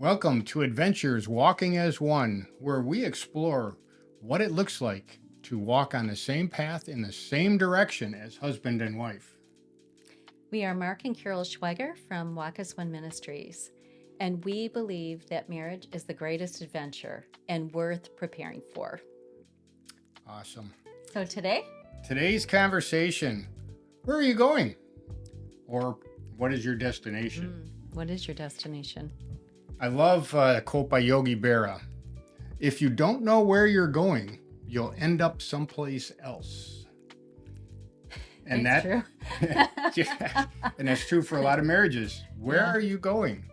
Welcome to Adventures Walking as One, where we explore what it looks like to walk on the same path in the same direction as husband and wife. We are Mark and Carol Schweiger from Walk as One Ministries, and we believe that marriage is the greatest adventure and worth preparing for. Awesome. So Today's conversation, where are you going? Or what is your destination? What is your destination? I love a quote by Yogi Berra. If you don't know where you're going, you'll end up someplace else. And That's true. Yeah, and that's true for a lot of marriages. Where Yeah. are you going?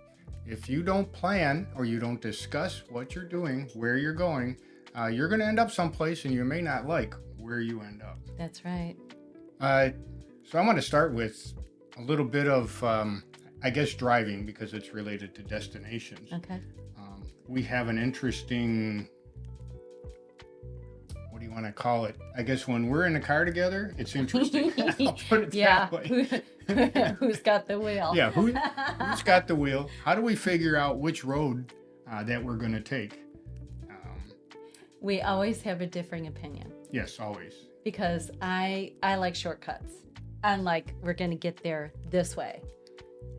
If you don't plan or you don't discuss what you're doing, where you're going, you're going to end up someplace and you may not like where you end up. That's right. So I'm going to start with a little bit of, I guess, driving because it's related to destinations. Okay. We have an interesting, what do you want to call it? I guess when we're in the car together, it's interesting. I'll put it that way. Who's got the wheel? Yeah, who's got the wheel? How do we figure out which road that we're going to take? We always have a differing opinion Yes, always. because I like shortcuts. I'm like, we're going to get there this way.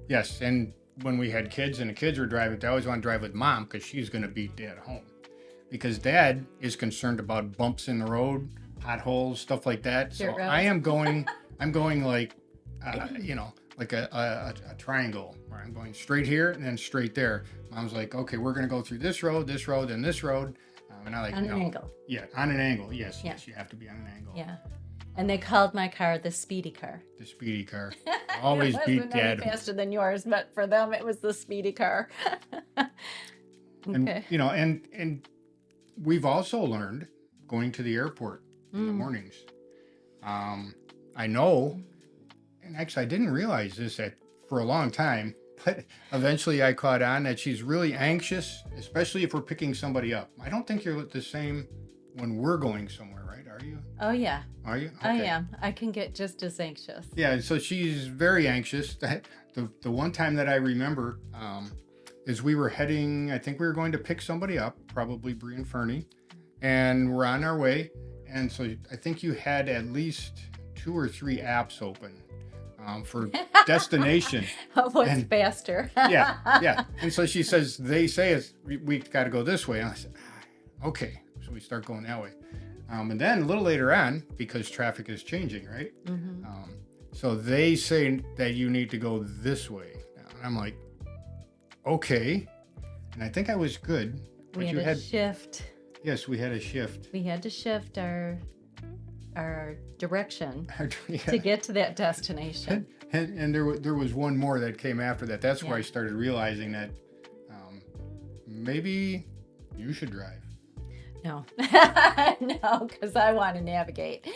Yes, and when we had kids and the kids were driving, they always want to drive with mom because she's going to beat dad home. Because dad is concerned about bumps in the road, potholes, stuff like that. So I'm going like, like a triangle where I'm going straight here and then straight there. Mom's like, okay, we're going to go through this road, and this road. And I like, On an angle. Yeah, on an angle. Yes, Yeah. yes, you have to be on an angle. Yeah. And they called my car the speedy car. The speedy car. Always beat dad. Faster than yours, but for them it was the speedy car. Okay. And and we've also learned going to the airport in the mornings. I know, and actually I didn't realize this for a long time, but eventually I caught on that she's really anxious, especially if we're picking somebody up. I don't think you're the same when we're going somewhere, right? Are you? Oh yeah. Are you? I Okay. am. I can get just as anxious. Yeah, so she's very anxious. The one time that I remember is we were heading, I think we were going to pick somebody up, probably Bree and Fernie, and we're on our way. And so I think you had at least 2 or 3 apps open for destination. What's faster? Yeah. And so she says, they say we got to go this way. And I said, okay. So we start going that way. And then a little later on, because traffic is changing, right? Mm-hmm. So they say that you need to go this way. And I'm like, okay. And I think I was good. But We had a shift. Yes, we had a shift. We had to shift our direction Yeah. to get to that destination. And there was one more that came after that. That's where I started realizing that maybe you should drive. No, no, because I want to navigate.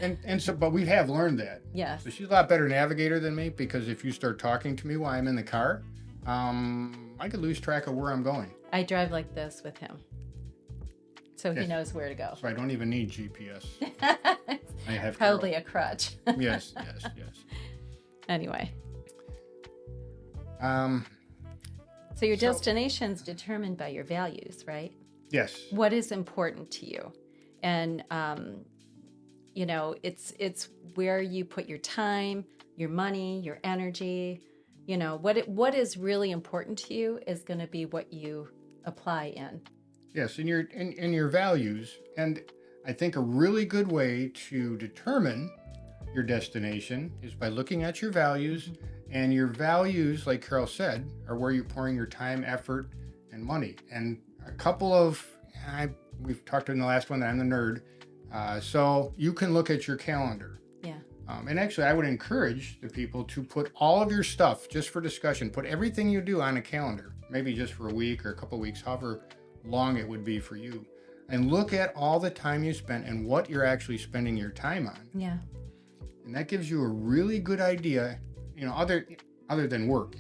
And so, but we have learned that. Yes. So she's a lot better navigator than me because if you start talking to me while I'm in the car, I could lose track of where I'm going. I drive like this with him, so he knows where to go. So I don't even need GPS. I have Probably a crutch. Yes. Anyway, Um, so your destination's determined by your values, right? yes. What is important to you, and it's where you put your time, your money, your energy. What is really important to you is going to be what you apply in. Yes, in your values. And I think a really good way to determine your destination is by looking at your values. And your values, like Carol said, are where you're pouring your time, effort, and money. And a couple of, we've talked in the last one that I'm the nerd. So you can look at your calendar. Yeah. And actually, I would encourage the people to put all of your stuff, just for discussion, put everything you do on a calendar, maybe just for a week or a couple of weeks, however long it would be for you. And look at all the time you spent and what you're actually spending your time on. Yeah. And that gives you a really good idea, other than work.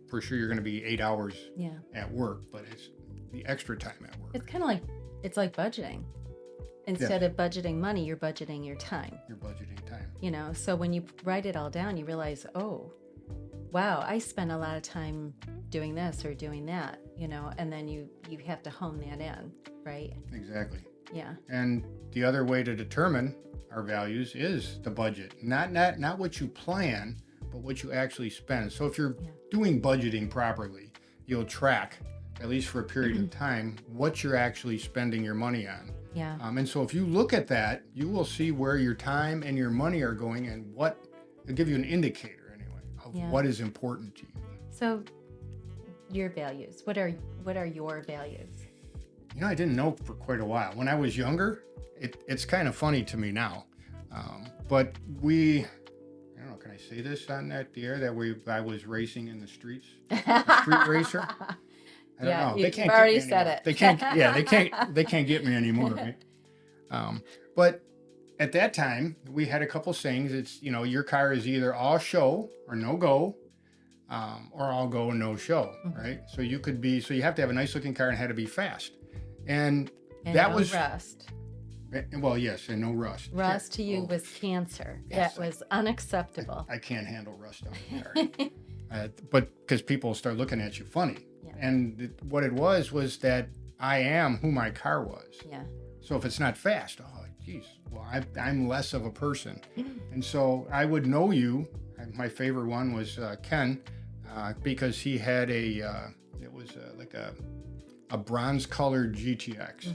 For sure you're going to be 8 hours at work, but it's the extra time at work. It's kind of like budgeting. Instead of budgeting money, you're budgeting your time. You're budgeting time. So when you write it all down, you realize, oh, wow, I spent a lot of time doing this or doing that, and then you have to hone that in, right? Exactly. Yeah. And the other way to determine our values is the budget. Not what you plan, but what you actually spend. So if you're doing budgeting properly, you'll track, at least for a period of time, what you're actually spending your money on. Yeah. And so if you look at that, you will see where your time and your money are going, and it'll give you an indicator anyway of what is important to you. So your values, what are your values? I didn't know for quite a while. When I was younger, it's kind of funny to me now. But I don't know, can I say this on the air that I was racing in the streets? A street racer? I don't know. They can't you've already said anymore. it. They can't get me anymore, right? But at that time, we had a couple sayings. It's, your car is either all show or no go, or all go and no show, right? So you have to have a nice looking car and had to be fast. And that no was rust. Well, yes, and no rust. Rust to you was cancer. Yes, that was unacceptable. I can't handle rust on the car. But because people start looking at you funny. Yeah. And what it was that I am who my car was. Yeah. So if it's not fast, geez, well, I'm less of a person. And so I would know you. My favorite one was Ken, because he had like a bronze colored GTX.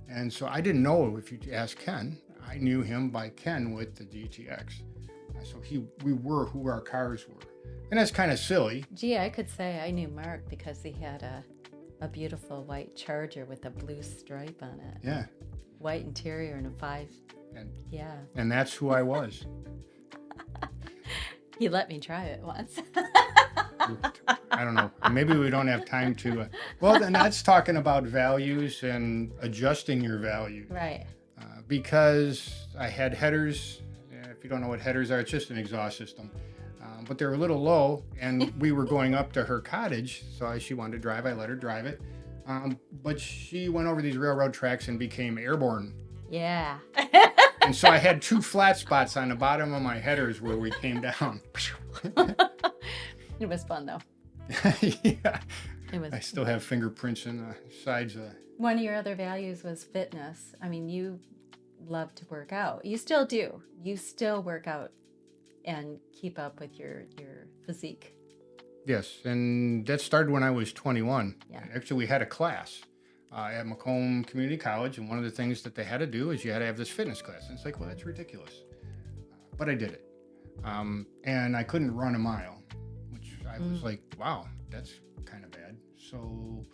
And so I didn't know, if you ask Ken, I knew him by Ken with the GTX. So we were who our cars were. And that's kind of silly. Gee, I could say I knew Mark because he had a beautiful white Charger with a blue stripe on it. Yeah. White interior and a 5. And that's who I was. He let me try it once. I don't know. Maybe we don't have time to. Well, then that's talking about values and adjusting your value. Right. Because I had headers. If you don't know what headers are, it's just an exhaust system. But they were a little low, and we were going up to her cottage. So she wanted to drive. I let her drive it. But she went over these railroad tracks and became airborne. Yeah. And so I had 2 flat spots on the bottom of my headers where we came down. It was fun, though. Yeah. It was. I still have fingerprints in the sides of the... One of your other values was fitness. I mean, you love to work out. You still do. You still work out and keep up with your physique. Yes, and that started when I was 21. Yeah. Actually, we had a class at Macomb Community College, and one of the things that they had to do is you had to have this fitness class. And it's like, well, that's ridiculous. But I did it. And I couldn't run a mile, which I was like, wow, that's kind of bad. So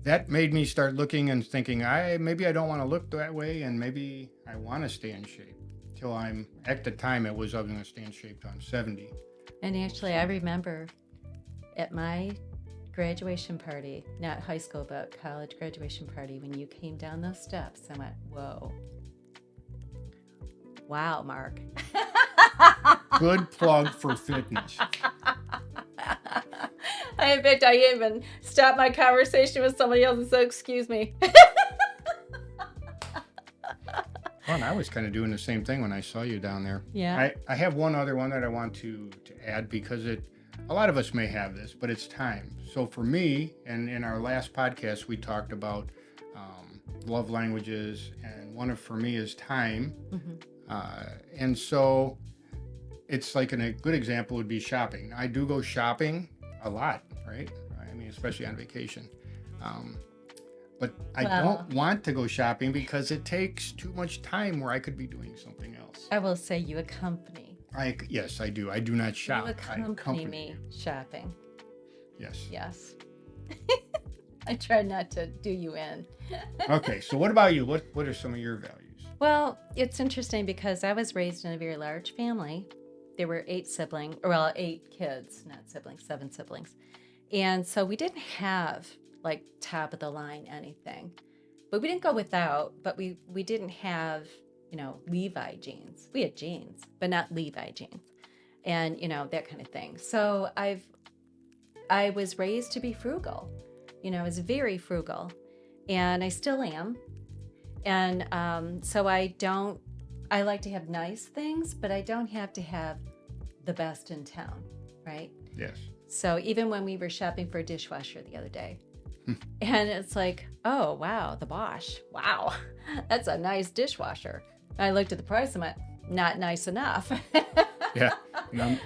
that made me start looking and thinking, maybe I don't want to look that way, and maybe I want to stay in shape. Till at the time, I was going to stay in shape till I'm 70. And actually, I remember at my graduation party, not high school, but college graduation party, when you came down those steps, I went, whoa. Wow, Mark. Good plug for fitness. In fact, I even stopped my conversation with somebody else and said, excuse me. Well, and I was kind of doing the same thing when I saw you down there. Yeah. I have one other one that I want to add, because a lot of us may have this, but it's time. So for me, and in our last podcast, we talked about love languages, and for me is time. And so it's like a good example would be shopping. I do go shopping a lot, right? I mean, especially on vacation. But I don't want to go shopping because it takes too much time where I could be doing something else. I will say you accompany. Yes, I do. I do not shop. You accompany me shopping. Yes. Yes. I try not to do you in. Okay, so what about you? What are some of your values? Well, it's interesting because I was raised in a very large family. There were 8 kids, not siblings, 7 siblings. And so we didn't have like top of the line anything. But we didn't go without, but we didn't have, Levi jeans. We had jeans, but not Levi jeans. And, that kind of thing. So I was raised to be frugal. I was very frugal, and I still am. And so I like to have nice things, but I don't have to have the best in town, right? Yes. So even when we were shopping for a dishwasher the other day, and it's like, oh, wow, the Bosch. Wow, that's a nice dishwasher. And I looked at the price and went, not nice enough. Yeah.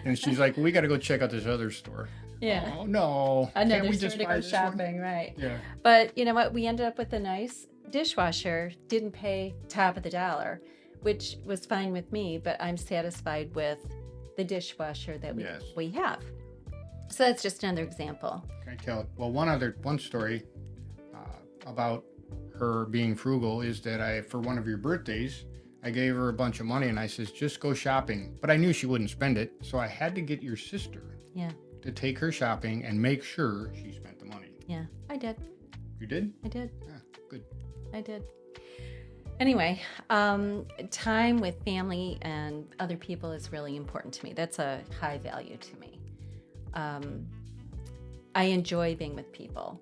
And she's like, we got to go check out this other store. Yeah. Oh, no. Another Can't we store just to buy go this one? shopping, right? Yeah. But you know what? We ended up with a nice dishwasher, didn't pay top of the dollar, which was fine with me, but I'm satisfied with the dishwasher that we have. So that's just another example. Can I tell? Well, one story about her being frugal is that for one of your birthdays, I gave her a bunch of money and I says, just go shopping. But I knew she wouldn't spend it. So I had to get your sister to take her shopping and make sure she spent the money. Yeah, I did. You did? I did. Ah, good. I did. Anyway, time with family and other people is really important to me. That's a high value to me. I enjoy being with people.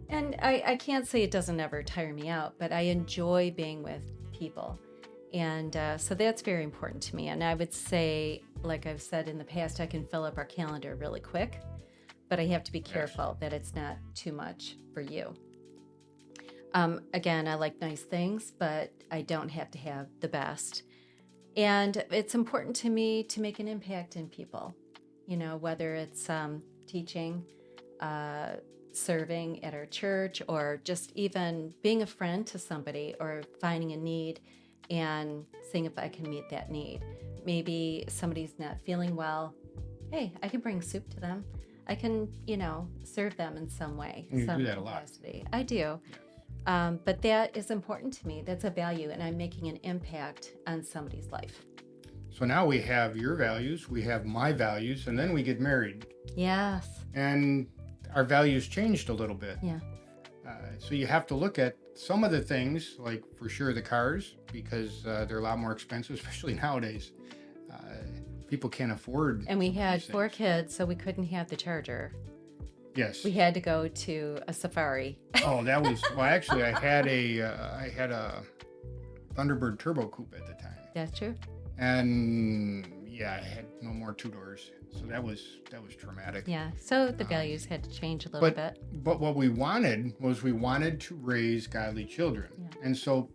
And I can't say it doesn't ever tire me out, but I enjoy being with people. And so that's very important to me. And I would say, like I've said in the past, I can fill up our calendar really quick, but I have to be careful that it's not too much for you. Again, I like nice things, but I don't have to have the best. And it's important to me to make an impact in people, you know, whether it's teaching, serving at our church, or just even being a friend to somebody or finding a need and seeing if I can meet that need. Maybe somebody's not feeling well. Hey, I can bring soup to them. I can, you know, serve them in some way. You some do that a lot. capacity. I do. Yes. But that is important to me. That's a value, and I'm making an impact on somebody's life. So now we have your values, we have my values, and then we get married. Yes. And our values changed a little bit. Yeah. So you have to look at some of the things, like for sure the cars, because they're a lot more expensive, especially nowadays. People can't afford. And we had these 4 things. kids, so we couldn't have the Charger. Yes. We had to go to a Safari. Oh, that was well. Actually, I had a Thunderbird Turbo Coupe at the time, That's true. and yeah, I had no more 2 doors, so that was traumatic. Yeah. So the values had to change a little bit. But what we wanted to raise godly children, and so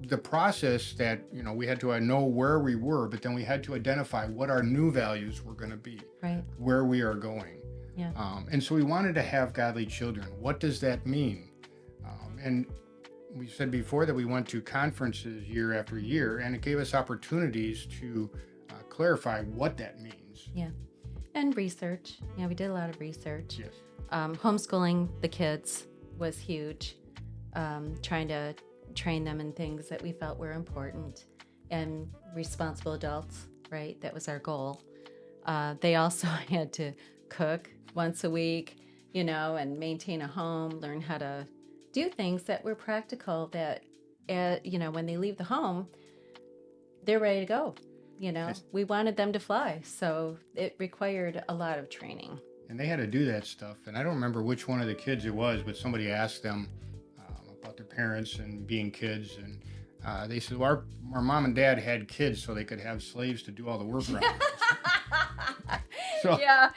the process that we had to know where we were, but then we had to identify what our new values were going to be, Right. where we are going. Yeah. And so we wanted to have godly children. What does that mean? And we said before that we went to conferences year after year, and it gave us opportunities to clarify what that means. Yeah. And research. Yeah, we did a lot of research. Yes. Homeschooling the kids was huge. Trying to train them in things that we felt were important, and responsible adults, right? That was our goal. They also had to cook once a week, and maintain a home, learn how to do things that were practical that, when they leave the home, they're ready to go. Yes. We wanted them to fly. So it required a lot of training. And they had to do that stuff. And I don't remember which one of the kids it was, but somebody asked them about their parents and being kids. And they said, well, our mom and dad had kids so they could have slaves to do all the work around. So, yeah.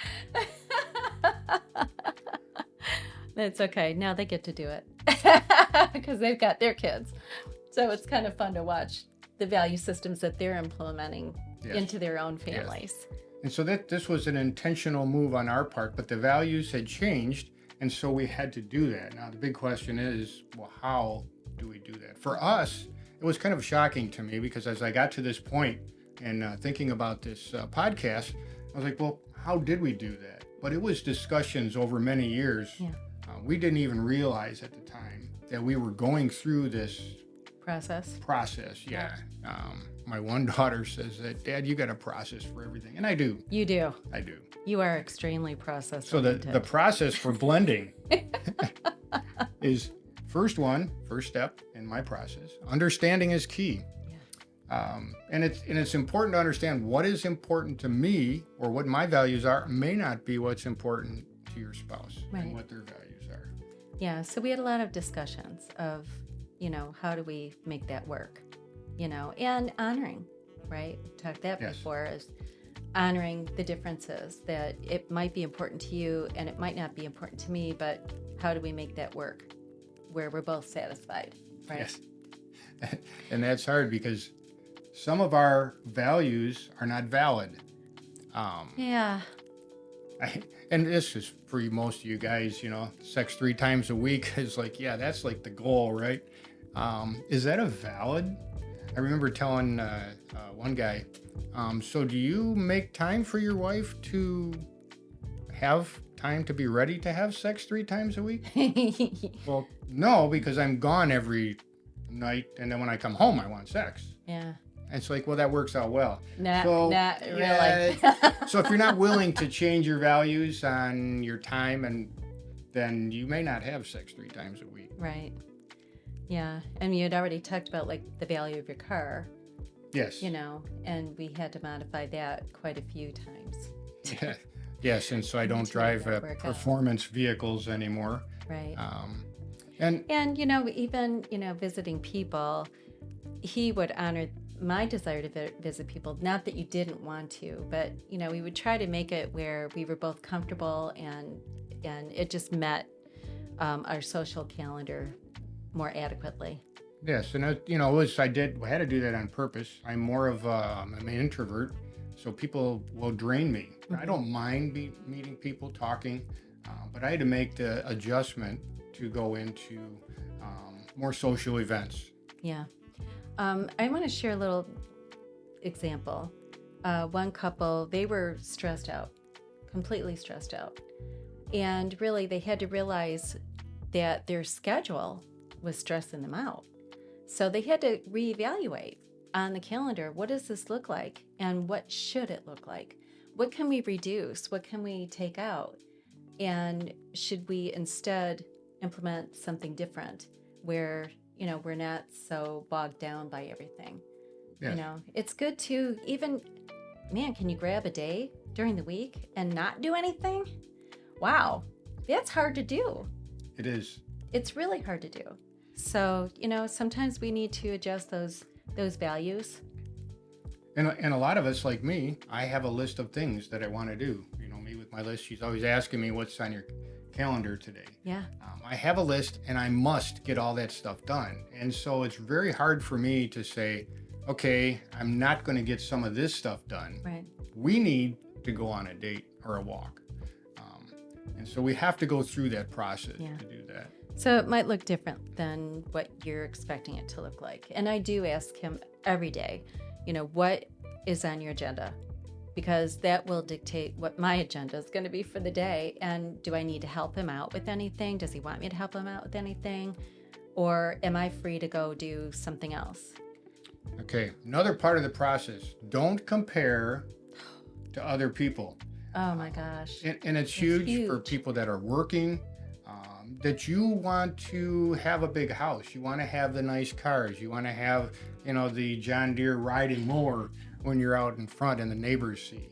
That's okay. Now they get to do it because they've got their kids. So it's kind of fun to watch the value systems that they're implementing into their own families. Yes. And so this was an intentional move on our part, but the values had changed, and so we had to do that. Now, the big question is, well, how do we do that? For us, it was kind of shocking to me because as I got to this point and thinking about this podcast, I was like, well, how did we do that? But it was discussions over many years. Yeah. We didn't even realize at the time that we were going through this Process. Yeah. My one daughter says that, Dad, you got a process for everything. And I do. You do. I do. You are extremely process So the process for blending is first step in my process. Understanding is key. Yeah. And it's important to understand what is important to me or what my values are may not be what's important to your spouse and what their values are. Yeah. So we had a lot of discussions of, how do we make that work? And honoring, right? We talked that Yes. before is honoring the differences, that it might be important to you and it might not be important to me, but how do we make that work where we're both satisfied, right? Yes. And that's hard because some of our values are not valid. Yeah. And this is for most of you guys, sex 3 times a week is like, yeah, that's like the goal, right? Is that a valid? I remember telling one guy, so do you make time for your wife to have time to be ready to have sex 3 times a week? Well, no, because I'm gone every night, and then when I come home, I want sex. Yeah. And it's like, well, that works out well. Not Yeah, really. so if you're not willing to change your values on your time, and then you may not have sex 3 times a week. Right. Yeah. And you had already talked about like the value of your car, Yes. and we had to modify that quite a few times. Yeah. Yes, and so I don't To make drive that work out. performance vehicles anymore. Right. And Even, visiting people, he would honor my desire to visit people. Not that you didn't want to, but, we would try to make it where we were both comfortable and it just met our social calendar more adequately. yes, and I had to do that on purpose. I'm more of I'm an introvert, so people will drain me. Mm-hmm. I don't mind meeting people, talking, but I had to make the adjustment to go into more social events. Yeah. I want to share a little example. One couple, they were stressed out, completely stressed out. And really, they had to realize that their schedule was stressing them out. So they had to reevaluate on the calendar, what does this look like? And what should it look like? What can we reduce? What can we take out? And should we instead implement something different where, we're not so bogged down by everything? Yes. It's good to even, can you grab a day during the week and not do anything? Wow, that's hard to do. It is. It's really hard to do. So, sometimes we need to adjust those values. And a lot of us, like me, I have a list of things that I want to do. Me with my list, she's always asking me what's on your calendar today. Yeah. I have a list and I must get all that stuff done. And so it's very hard for me to say, okay, I'm not going to get some of this stuff done. Right. We need to go on a date or a walk. And so we have to go through that process to do that. So it might look different than what you're expecting it to look like. And I do ask him every day, what is on your agenda? Because that will dictate what my agenda is going to be for the day. And do I need to help him out with anything? Does he want me to help him out with anything? Or am I free to go do something else? Okay, another part of the process, don't compare to other people. Oh my gosh. And it's huge for people that are working, that you want to have a big house. You want to have the nice cars. You want to have, the John Deere riding mower when you're out in front and the neighbors see.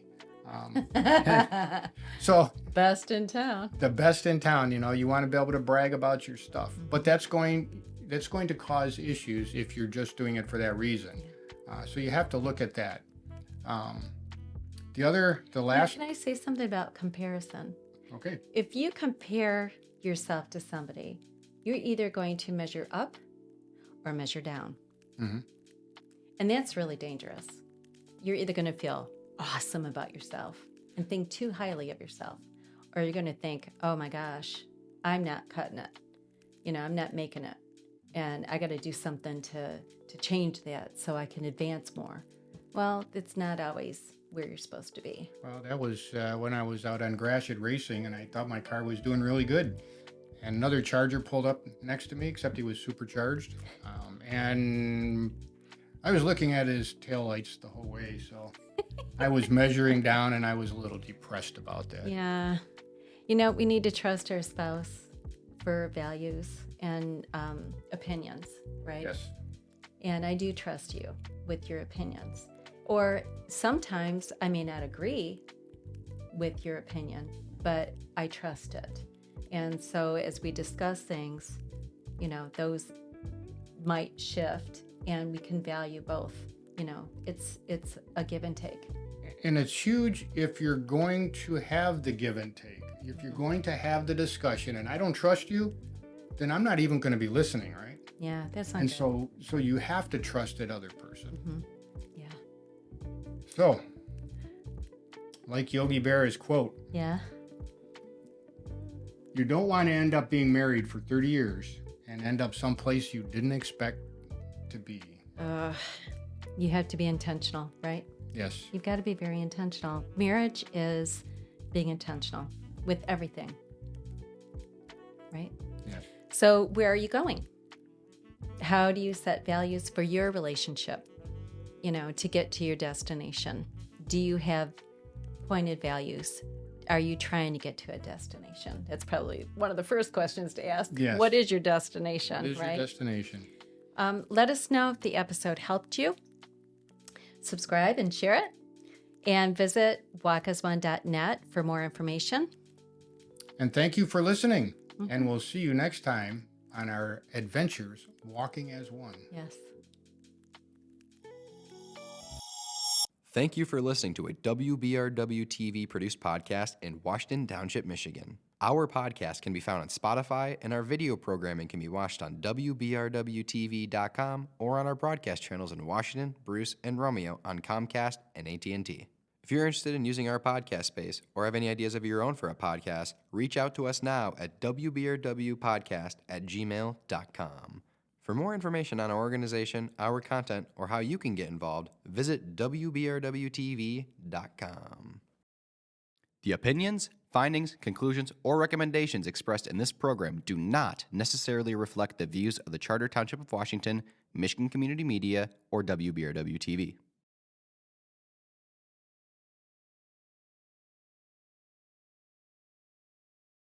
So Best in town. the best in town, you want to be able to brag about your stuff, but that's going to cause issues if you're just doing it for that reason. So you have to look at that. The last. Can I say something about comparison? Okay. If you compare yourself to somebody, you're either going to measure up or measure down. Mm-hmm. And that's really dangerous. You're either going to feel awesome about yourself and think too highly of yourself, or you're going to think, oh my gosh, I'm not cutting it. I'm not making it. And I got to do something to change that so I can advance more. Well, it's not always where you're supposed to be. Well, that was when I was out on Gratiot racing, and I thought my car was doing really good. And another Charger pulled up next to me, except he was supercharged. And I was looking at his taillights the whole way, so I was measuring down, and I was a little depressed about that. Yeah. We need to trust our spouse for values and opinions, right? Yes. And I do trust you with your opinions. Or sometimes I may not agree with your opinion, but I trust it. And so as we discuss things, those might shift and we can value both. It's a give and take. And it's huge if you're going to have the give and take. If you're going to have the discussion and I don't trust you, then I'm not even going to be listening, right? Yeah, that's not And good. so you have to trust that other person. Yeah. So, like Yogi Berra's quote, Yeah. you don't want to end up being married for 30 years and end up someplace you didn't expect to be. You have to be intentional, right? Yes. You've got to be very intentional. Marriage is being intentional with everything, right? Yes. So, where are you going? How do you set values for your relationship, to get to your destination? Do you have pointed values? Are you trying to get to a destination? That's probably one of the first questions to ask. Yes. What is your destination, What is right? your destination? Let us know if the episode helped you. Subscribe and share it. And visit walkasone.net for more information. And thank you for listening. And we'll see you next time on our adventures walking as one. Yes. Thank you for listening to a WBRW TV produced podcast in Washington Township, Michigan. Our podcast can be found on Spotify, and our video programming can be watched on WBRWTV.com or on our broadcast channels in Washington, Bruce, and Romeo on Comcast and AT&T. If you're interested in using our podcast space or have any ideas of your own for a podcast, reach out to us now at WBRWpodcast@gmail.com. For more information on our organization, our content, or how you can get involved, visit WBRWTV.com. The opinions, findings, conclusions, or recommendations expressed in this program do not necessarily reflect the views of the Charter Township of Washington, Michigan Community Media, or WBRW TV.